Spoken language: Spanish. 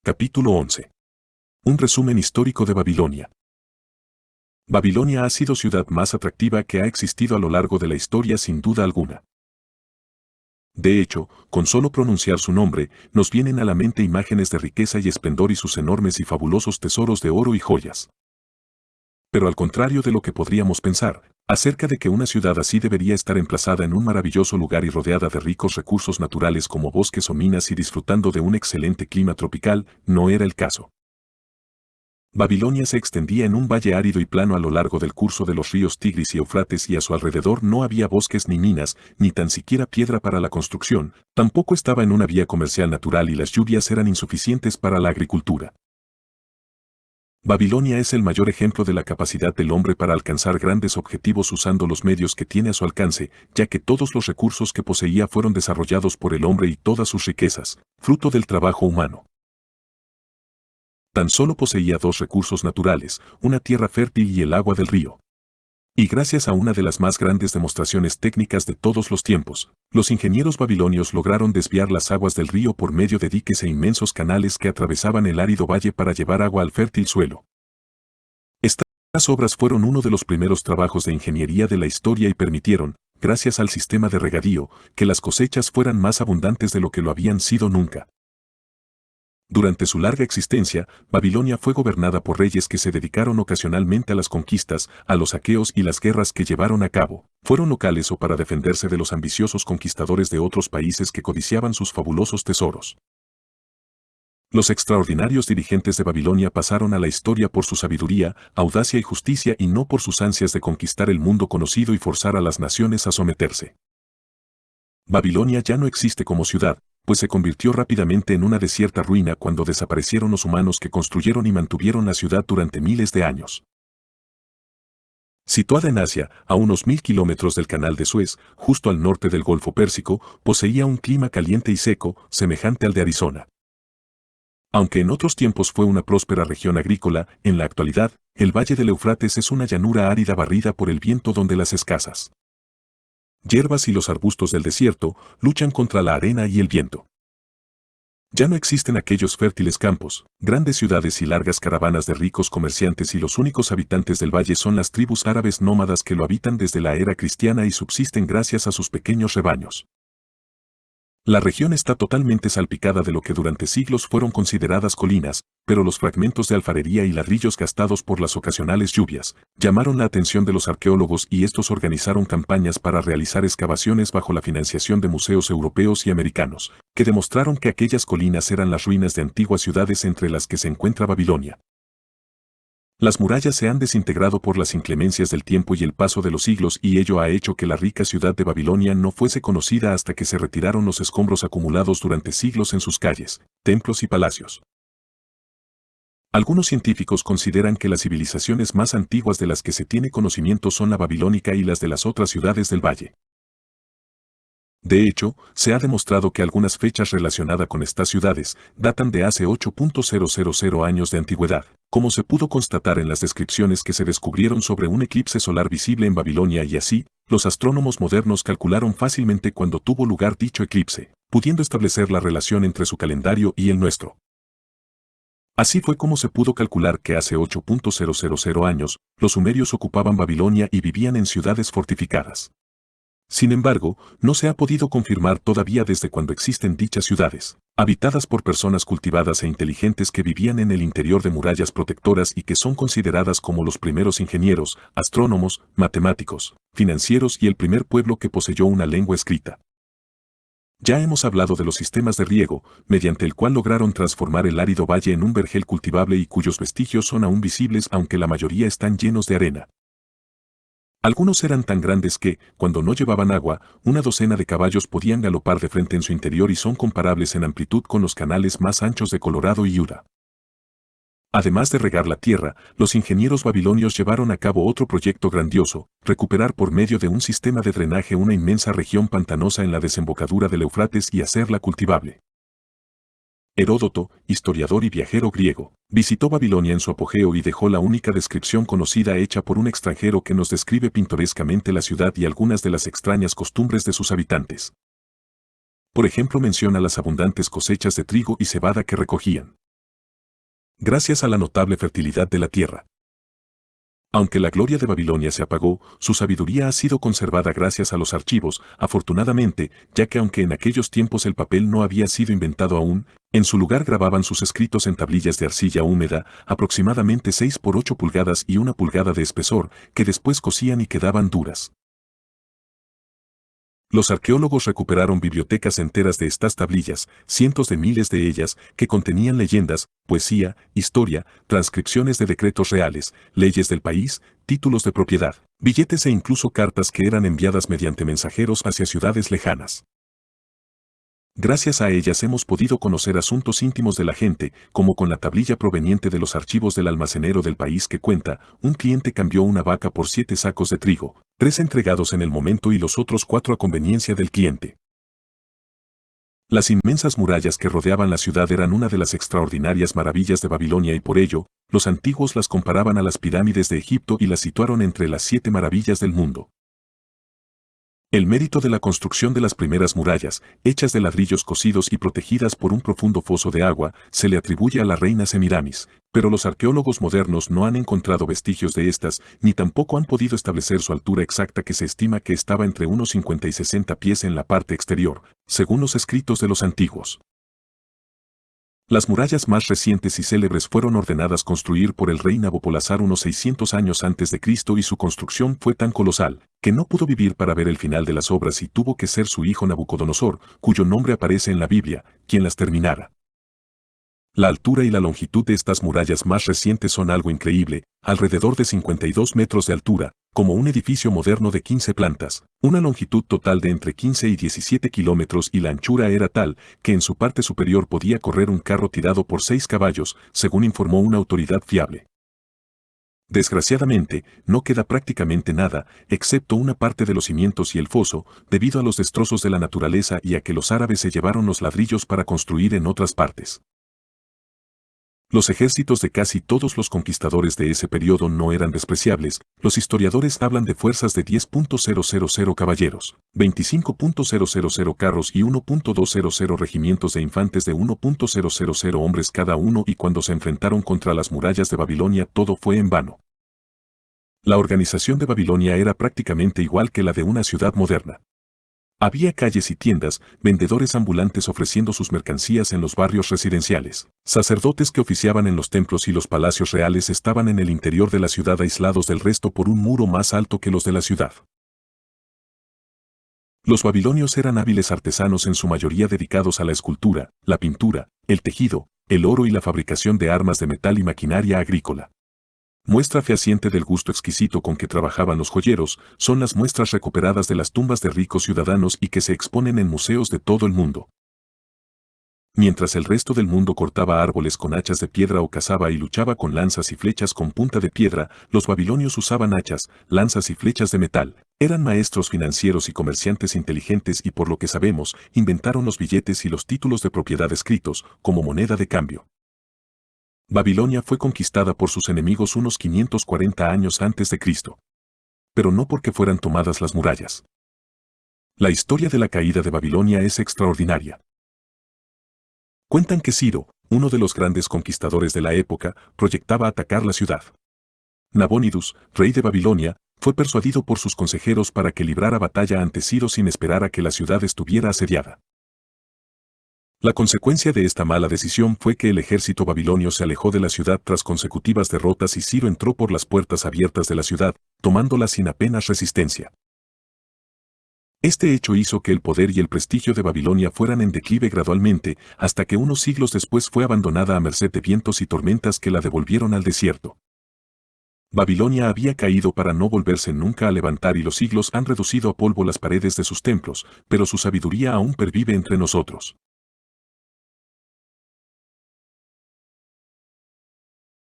Capítulo 11. Un resumen histórico de Babilonia. Babilonia ha sido ciudad más atractiva que ha existido a lo largo de la historia sin duda alguna. De hecho, con solo pronunciar su nombre, nos vienen a la mente imágenes de riqueza y esplendor y sus enormes y fabulosos tesoros de oro y joyas. Pero al contrario de lo que podríamos pensar, acerca de que una ciudad así debería estar emplazada en un maravilloso lugar y rodeada de ricos recursos naturales como bosques o minas y disfrutando de un excelente clima tropical, no era el caso. Babilonia se extendía en un valle árido y plano a lo largo del curso de los ríos Tigris y Eufrates y a su alrededor no había bosques ni minas, ni tan siquiera piedra para la construcción, tampoco estaba en una vía comercial natural y las lluvias eran insuficientes para la agricultura. Babilonia es el mayor ejemplo de la capacidad del hombre para alcanzar grandes objetivos usando los medios que tiene a su alcance, ya que todos los recursos que poseía fueron desarrollados por el hombre y todas sus riquezas, fruto del trabajo humano. Tan solo poseía dos recursos naturales, una tierra fértil y el agua del río. Y gracias a una de las más grandes demostraciones técnicas de todos los tiempos, los ingenieros babilonios lograron desviar las aguas del río por medio de diques e inmensos canales que atravesaban el árido valle para llevar agua al fértil suelo. Estas obras fueron uno de los primeros trabajos de ingeniería de la historia y permitieron, gracias al sistema de regadío, que las cosechas fueran más abundantes de lo que lo habían sido nunca. Durante su larga existencia, Babilonia fue gobernada por reyes que se dedicaron ocasionalmente a las conquistas, a los saqueos y las guerras que llevaron a cabo, fueron locales o para defenderse de los ambiciosos conquistadores de otros países que codiciaban sus fabulosos tesoros. Los extraordinarios dirigentes de Babilonia pasaron a la historia por su sabiduría, audacia y justicia y no por sus ansias de conquistar el mundo conocido y forzar a las naciones a someterse. Babilonia ya no existe como ciudad, pues se convirtió rápidamente en una desierta ruina cuando desaparecieron los humanos que construyeron y mantuvieron la ciudad durante miles de años. Situada en Asia, a unos 1000 kilómetros del Canal de Suez, justo al norte del Golfo Pérsico, poseía un clima caliente y seco, semejante al de Arizona. Aunque en otros tiempos fue una próspera región agrícola, en la actualidad, el Valle del Eufrates es una llanura árida barrida por el viento donde las escasas hierbas y los arbustos del desierto luchan contra la arena y el viento. Ya no existen aquellos fértiles campos, grandes ciudades y largas caravanas de ricos comerciantes y los únicos habitantes del valle son las tribus árabes nómadas que lo habitan desde la era cristiana y subsisten gracias a sus pequeños rebaños. La región está totalmente salpicada de lo que durante siglos fueron consideradas colinas, pero los fragmentos de alfarería y ladrillos gastados por las ocasionales lluvias llamaron la atención de los arqueólogos y estos organizaron campañas para realizar excavaciones bajo la financiación de museos europeos y americanos, que demostraron que aquellas colinas eran las ruinas de antiguas ciudades entre las que se encuentra Babilonia. Las murallas se han desintegrado por las inclemencias del tiempo y el paso de los siglos y ello ha hecho que la rica ciudad de Babilonia no fuese conocida hasta que se retiraron los escombros acumulados durante siglos en sus calles, templos y palacios. Algunos científicos consideran que las civilizaciones más antiguas de las que se tiene conocimiento son la babilónica y las de las otras ciudades del valle. De hecho, se ha demostrado que algunas fechas relacionadas con estas ciudades datan de hace 8.000 años de antigüedad, como se pudo constatar en las descripciones que se descubrieron sobre un eclipse solar visible en Babilonia y así, los astrónomos modernos calcularon fácilmente cuándo tuvo lugar dicho eclipse, pudiendo establecer la relación entre su calendario y el nuestro. Así fue como se pudo calcular que hace 8.000 años, los sumerios ocupaban Babilonia y vivían en ciudades fortificadas. Sin embargo, no se ha podido confirmar todavía desde cuándo existen dichas ciudades, habitadas por personas cultivadas e inteligentes que vivían en el interior de murallas protectoras y que son consideradas como los primeros ingenieros, astrónomos, matemáticos, financieros y el primer pueblo que poseyó una lengua escrita. Ya hemos hablado de los sistemas de riego, mediante el cual lograron transformar el árido valle en un vergel cultivable y cuyos vestigios son aún visibles aunque la mayoría están llenos de arena. Algunos eran tan grandes que, cuando no llevaban agua, una docena de caballos podían galopar de frente en su interior y son comparables en amplitud con los canales más anchos de Colorado y Utah. Además de regar la tierra, los ingenieros babilonios llevaron a cabo otro proyecto grandioso, recuperar por medio de un sistema de drenaje una inmensa región pantanosa en la desembocadura del Eufrates y hacerla cultivable. Heródoto, historiador y viajero griego, visitó Babilonia en su apogeo y dejó la única descripción conocida hecha por un extranjero que nos describe pintorescamente la ciudad y algunas de las extrañas costumbres de sus habitantes. Por ejemplo, menciona las abundantes cosechas de trigo y cebada que recogían. gracias a la notable fertilidad de la tierra. Aunque la gloria de Babilonia se apagó, su sabiduría ha sido conservada gracias a los archivos, afortunadamente, ya que aunque en aquellos tiempos el papel no había sido inventado aún, en su lugar grababan sus escritos en tablillas de arcilla húmeda, aproximadamente 6 por 8 pulgadas y 1 pulgada de espesor, que después cocían y quedaban duras. Los arqueólogos recuperaron bibliotecas enteras de estas tablillas, cientos de miles de ellas, que contenían leyendas, poesía, historia, transcripciones de decretos reales, leyes del país, títulos de propiedad, billetes e incluso cartas que eran enviadas mediante mensajeros hacia ciudades lejanas. Gracias a ellas hemos podido conocer asuntos íntimos de la gente, como con la tablilla proveniente de los archivos del almacenero del país que cuenta, un cliente cambió una vaca por 7 sacos de trigo, 3 entregados en el momento y los otros 4 a conveniencia del cliente. Las inmensas murallas que rodeaban la ciudad eran una de las extraordinarias maravillas de Babilonia y por ello, los antiguos las comparaban a las pirámides de Egipto y las situaron entre las 7 maravillas del mundo. El mérito de la construcción de las primeras murallas, hechas de ladrillos cocidos y protegidas por un profundo foso de agua, se le atribuye a la reina Semiramis, pero los arqueólogos modernos no han encontrado vestigios de estas, ni tampoco han podido establecer su altura exacta que se estima que estaba entre unos 50 y 60 pies en la parte exterior, según los escritos de los antiguos. Las murallas más recientes y célebres fueron ordenadas construir por el rey Nabopolassar unos 600 años antes de Cristo y su construcción fue tan colosal, que no pudo vivir para ver el final de las obras y tuvo que ser su hijo Nabucodonosor, cuyo nombre aparece en la Biblia, quien las terminara. La altura y la longitud de estas murallas más recientes son algo increíble, alrededor de 52 metros de altura, como un edificio moderno de 15 plantas, una longitud total de entre 15 y 17 kilómetros y la anchura era tal que en su parte superior podía correr un carro tirado por 6 caballos, según informó una autoridad fiable. Desgraciadamente, no queda prácticamente nada, excepto una parte de los cimientos y el foso, debido a los destrozos de la naturaleza y a que los árabes se llevaron los ladrillos para construir en otras partes. Los ejércitos de casi todos los conquistadores de ese periodo no eran despreciables, los historiadores hablan de fuerzas de 10.000 caballeros, 25.000 carros y 1.200 regimientos de infantes de 1.000 hombres cada uno y cuando se enfrentaron contra las murallas de Babilonia todo fue en vano. La organización de Babilonia era prácticamente igual que la de una ciudad moderna. Había calles y tiendas, vendedores ambulantes ofreciendo sus mercancías en los barrios residenciales. Sacerdotes que oficiaban en los templos y los palacios reales estaban en el interior de la ciudad aislados del resto por un muro más alto que los de la ciudad. Los babilonios eran hábiles artesanos en su mayoría dedicados a la escultura, la pintura, el tejido, el oro y la fabricación de armas de metal y maquinaria agrícola. Muestra fehaciente del gusto exquisito con que trabajaban los joyeros, son las muestras recuperadas de las tumbas de ricos ciudadanos y que se exponen en museos de todo el mundo. Mientras el resto del mundo cortaba árboles con hachas de piedra o cazaba y luchaba con lanzas y flechas con punta de piedra, los babilonios usaban hachas, lanzas y flechas de metal. Eran maestros financieros y comerciantes inteligentes y por lo que sabemos, inventaron los billetes y los títulos de propiedad escritos, como moneda de cambio. Babilonia fue conquistada por sus enemigos unos 540 años antes de Cristo. Pero no porque fueran tomadas las murallas. La historia de la caída de Babilonia es extraordinaria. Cuentan que Ciro, uno de los grandes conquistadores de la época, proyectaba atacar la ciudad. Nabónidos, rey de Babilonia, fue persuadido por sus consejeros para que librara batalla ante Ciro sin esperar a que la ciudad estuviera asediada. La consecuencia de esta mala decisión fue que el ejército babilonio se alejó de la ciudad tras consecutivas derrotas y Ciro entró por las puertas abiertas de la ciudad, tomándola sin apenas resistencia. Este hecho hizo que el poder y el prestigio de Babilonia fueran en declive gradualmente, hasta que unos siglos después fue abandonada a merced de vientos y tormentas que la devolvieron al desierto. Babilonia había caído para no volverse nunca a levantar y los siglos han reducido a polvo las paredes de sus templos, pero su sabiduría aún pervive entre nosotros.